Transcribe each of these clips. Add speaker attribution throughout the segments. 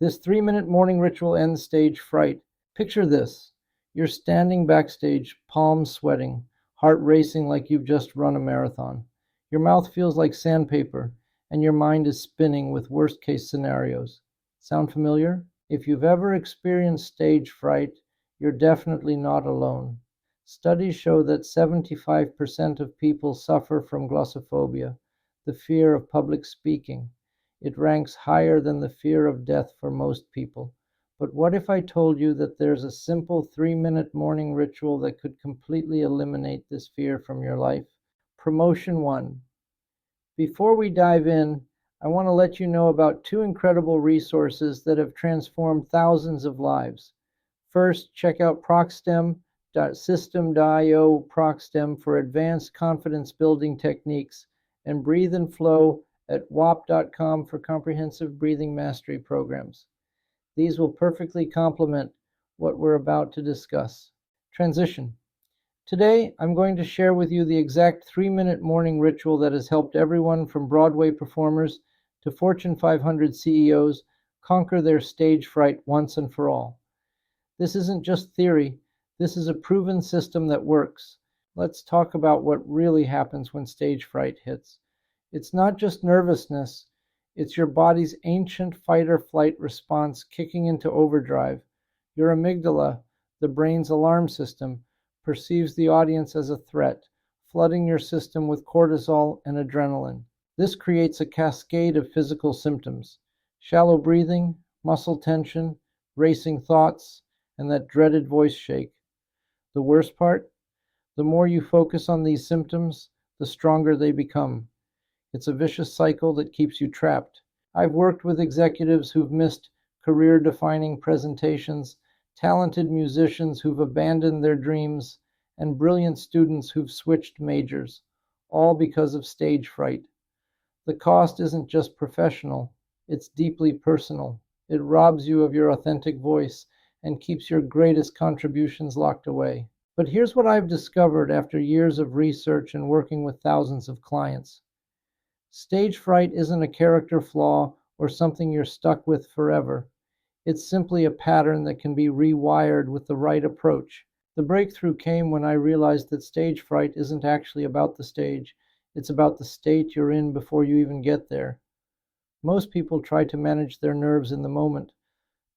Speaker 1: This 3-minute morning ritual ends stage fright. Picture this. You're standing backstage, palms sweating, heart racing like you've just run a marathon. Your mouth feels like sandpaper, and your mind is spinning with worst-case scenarios. Sound familiar? If you've ever experienced stage fright, you're definitely not alone. Studies show that 75% of people suffer from glossophobia, the fear of public speaking. It ranks higher than the fear of death for most people. But what if I told you that there's a simple 3-minute morning ritual that could completely eliminate this fear from your life? Promotion 1. Before we dive in, I want to let you know about 2 incredible resources that have transformed thousands of lives. First, check out Prockstem.system.io Prockstem for advanced confidence building techniques, and Breathe and Flow at wap.com for comprehensive breathing mastery programs. These will perfectly complement what we're about to discuss. Transition. Today, I'm going to share with you the exact 3-minute morning ritual that has helped everyone from Broadway performers to Fortune 500 CEOs conquer their stage fright once and for all. This isn't just theory, this is a proven system that works. Let's talk about what really happens when stage fright hits. It's not just nervousness, it's your body's ancient fight-or-flight response kicking into overdrive. Your amygdala, the brain's alarm system, perceives the audience as a threat, flooding your system with cortisol and adrenaline. This creates a cascade of physical symptoms: shallow breathing, muscle tension, racing thoughts, and that dreaded voice shake. The worst part? The more you focus on these symptoms, the stronger they become. It's a vicious cycle that keeps you trapped. I've worked with executives who've missed career-defining presentations, talented musicians who've abandoned their dreams, and brilliant students who've switched majors, all because of stage fright. The cost isn't just professional, it's deeply personal. It robs you of your authentic voice and keeps your greatest contributions locked away. But here's what I've discovered after years of research and working with thousands of clients. Stage fright isn't a character flaw or something you're stuck with forever. It's simply a pattern that can be rewired with the right approach. The breakthrough came when I realized that stage fright isn't actually about the stage. It's about the state you're in before you even get there. Most people try to manage their nerves in the moment,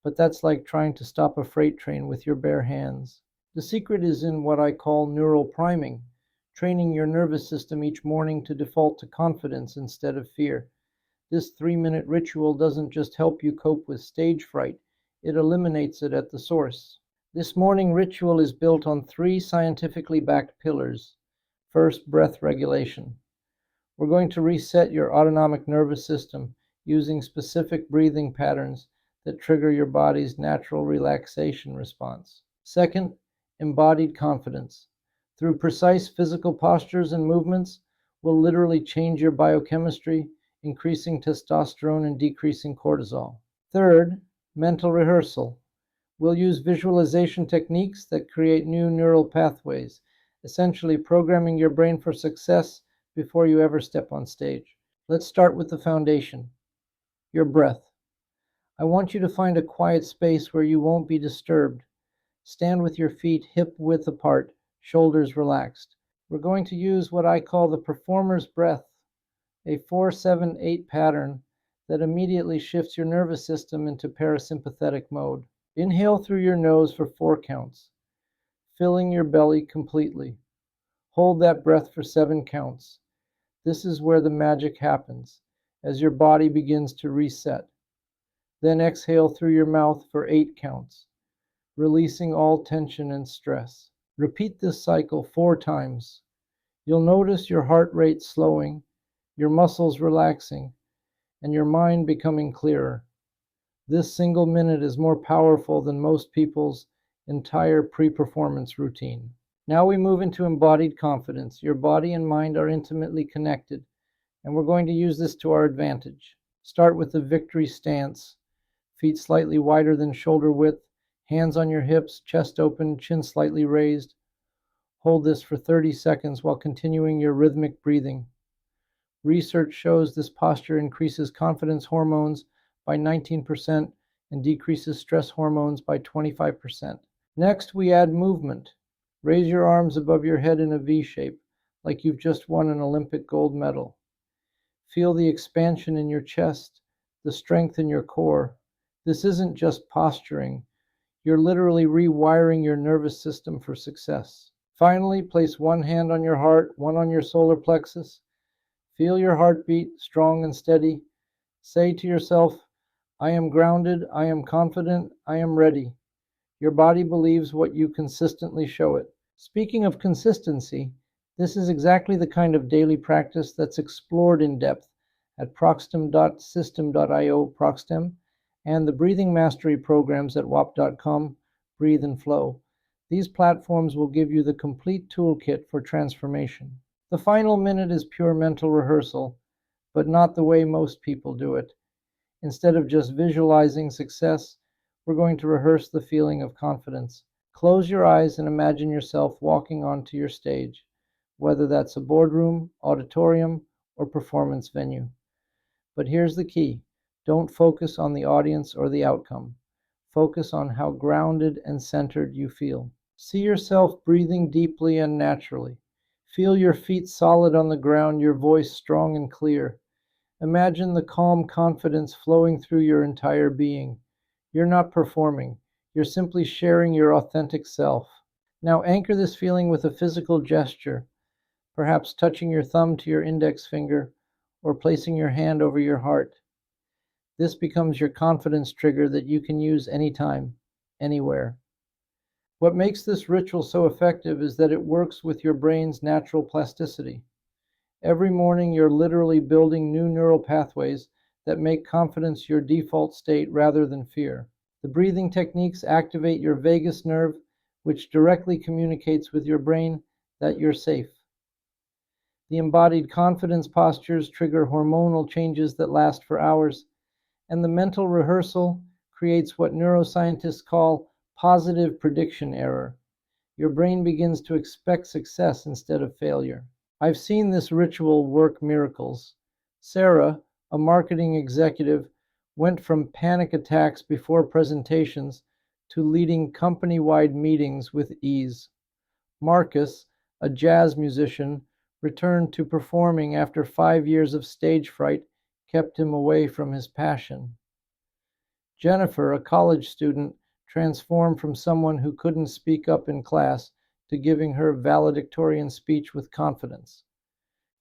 Speaker 1: but that's like trying to stop a freight train with your bare hands. The secret is in what I call neural priming, training your nervous system each morning to default to confidence instead of fear. This 3-minute ritual doesn't just help you cope with stage fright, it eliminates it at the source. This morning ritual is built on 3 scientifically backed pillars. First, breath regulation. We're going to reset your autonomic nervous system using specific breathing patterns that trigger your body's natural relaxation response. Second, embodied confidence. Through precise physical postures and movements, we'll literally change your biochemistry, increasing testosterone and decreasing cortisol. Third, mental rehearsal. We'll use visualization techniques that create new neural pathways, essentially programming your brain for success before you ever step on stage. Let's start with the foundation, your breath. I want you to find a quiet space where you won't be disturbed. Stand with your feet hip-width apart, shoulders relaxed. We're going to use what I call the performer's breath, a 4-7-8 pattern that immediately shifts your nervous system into parasympathetic mode. Inhale through your nose for 4 counts, filling your belly completely. Hold that breath for 7 counts. This is where the magic happens, as your body begins to reset. Then exhale through your mouth for 8 counts, releasing all tension and stress. Repeat this cycle 4 times. You'll notice your heart rate slowing, your muscles relaxing, and your mind becoming clearer. This single minute is more powerful than most people's entire pre-performance routine. Now we move into embodied confidence. Your body and mind are intimately connected, and we're going to use this to our advantage. Start with the victory stance, feet slightly wider than shoulder width, hands on your hips, chest open, chin slightly raised. Hold this for 30 seconds while continuing your rhythmic breathing. Research shows this posture increases confidence hormones by 19% and decreases stress hormones by 25%. Next, we add movement. Raise your arms above your head in a V shape, like you've just won an Olympic gold medal. Feel the expansion in your chest, the strength in your core. This isn't just posturing. You're literally rewiring your nervous system for success. Finally, place one hand on your heart, one on your solar plexus. Feel your heartbeat, strong and steady. Say to yourself, I am grounded, I am confident, I am ready. Your body believes what you consistently show it. Speaking of consistency, this is exactly the kind of daily practice that's explored in depth at prockstem.system.io Prockstem and the Breathing Mastery programs at wap.com, Breathe and Flow. These platforms will give you the complete toolkit for transformation. The final minute is pure mental rehearsal, but not the way most people do it. Instead of just visualizing success, we're going to rehearse the feeling of confidence. Close your eyes and imagine yourself walking onto your stage, whether that's a boardroom, auditorium, or performance venue. But here's the key. Don't focus on the audience or the outcome. Focus on how grounded and centered you feel. See yourself breathing deeply and naturally. Feel your feet solid on the ground, your voice strong and clear. Imagine the calm confidence flowing through your entire being. You're not performing. You're simply sharing your authentic self. Now anchor this feeling with a physical gesture, perhaps touching your thumb to your index finger or placing your hand over your heart. This becomes your confidence trigger that you can use anytime, anywhere. What makes this ritual so effective is that it works with your brain's natural plasticity. Every morning you're literally building new neural pathways that make confidence your default state rather than fear. The breathing techniques activate your vagus nerve, which directly communicates with your brain that you're safe. The embodied confidence postures trigger hormonal changes that last for hours, and the mental rehearsal creates what neuroscientists call positive prediction error. Your brain begins to expect success instead of failure. I've seen this ritual work miracles. Sarah, a marketing executive, went from panic attacks before presentations to leading company-wide meetings with ease. Marcus, a jazz musician, returned to performing after 5 years of stage fright kept him away from his passion. Jennifer, a college student, transformed from someone who couldn't speak up in class to giving her valedictorian speech with confidence.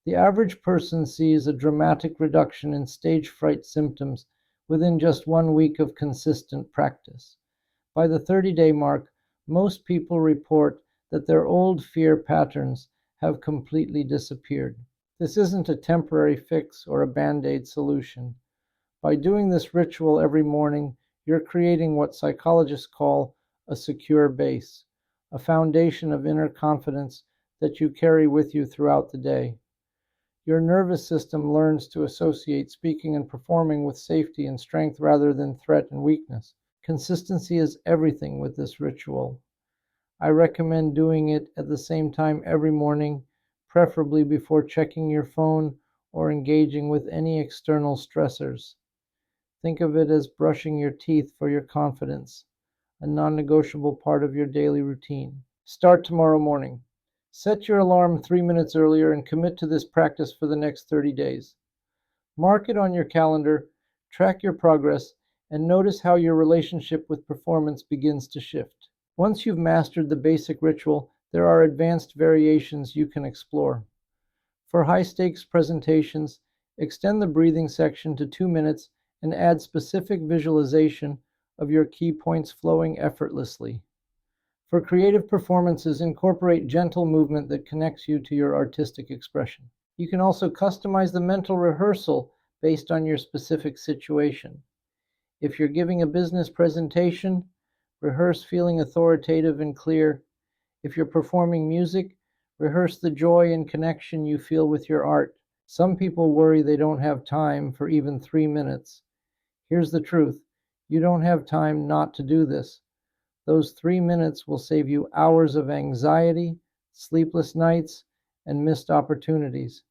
Speaker 1: The average person sees a dramatic reduction in stage fright symptoms within just 1 week of consistent practice. By the 30-day mark, most people report that their old fear patterns have completely disappeared. This isn't a temporary fix or a band-aid solution. By doing this ritual every morning, you're creating what psychologists call a secure base, a foundation of inner confidence that you carry with you throughout the day. Your nervous system learns to associate speaking and performing with safety and strength rather than threat and weakness. Consistency is everything with this ritual. I recommend doing it at the same time every morning, preferably before checking your phone or engaging with any external stressors. Think of it as brushing your teeth for your confidence, a non-negotiable part of your daily routine. Start tomorrow morning. Set your alarm 3 minutes earlier and commit to this practice for the next 30 days. Mark it on your calendar, track your progress, and notice how your relationship with performance begins to shift. Once you've mastered the basic ritual, there are advanced variations you can explore. For high-stakes presentations, extend the breathing section to 2 minutes and add specific visualization of your key points flowing effortlessly. For creative performances, incorporate gentle movement that connects you to your artistic expression. You can also customize the mental rehearsal based on your specific situation. If you're giving a business presentation, rehearse feeling authoritative and clear. If you're performing music, rehearse the joy and connection you feel with your art. Some people worry they don't have time for even 3 minutes. Here's the truth. You don't have time not to do this. Those 3 minutes will save you hours of anxiety, sleepless nights, and missed opportunities.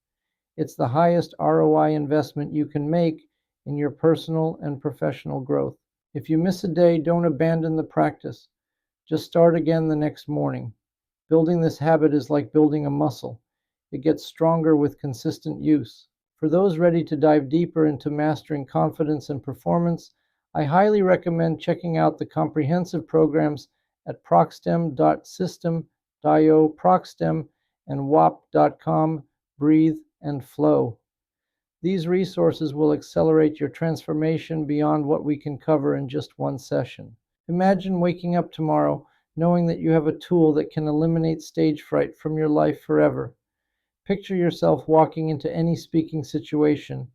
Speaker 1: It's the highest ROI investment you can make in your personal and professional growth. If you miss a day, don't abandon the practice. Just start again the next morning. Building this habit is like building a muscle. It gets stronger with consistent use. For those ready to dive deeper into mastering confidence and performance, I highly recommend checking out the comprehensive programs at prockstem.system.io, Prockstem, and wap.com, Breathe and Flow. These resources will accelerate your transformation beyond what we can cover in just one session. Imagine waking up tomorrow knowing that you have a tool that can eliminate stage fright from your life forever. Picture yourself walking into any speaking situation,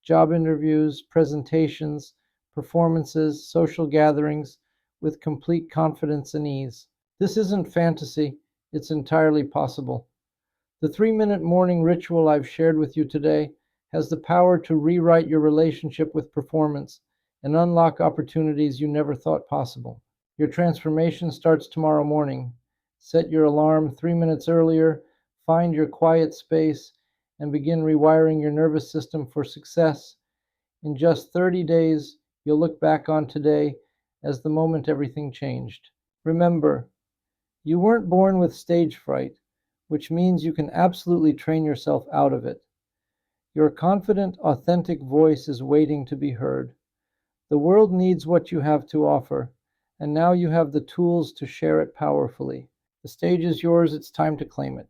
Speaker 1: job interviews, presentations, performances, social gatherings, with complete confidence and ease. This isn't fantasy, it's entirely possible. The 3-minute morning ritual I've shared with you today has the power to rewrite your relationship with performance and unlock opportunities you never thought possible. Your transformation starts tomorrow morning. Set your alarm 3 minutes earlier, find your quiet space, and begin rewiring your nervous system for success. In just 30 days, you'll look back on today as the moment everything changed. Remember, you weren't born with stage fright, which means you can absolutely train yourself out of it. Your confident, authentic voice is waiting to be heard. The world needs what you have to offer, and now you have the tools to share it powerfully. The stage is yours, it's time to claim it.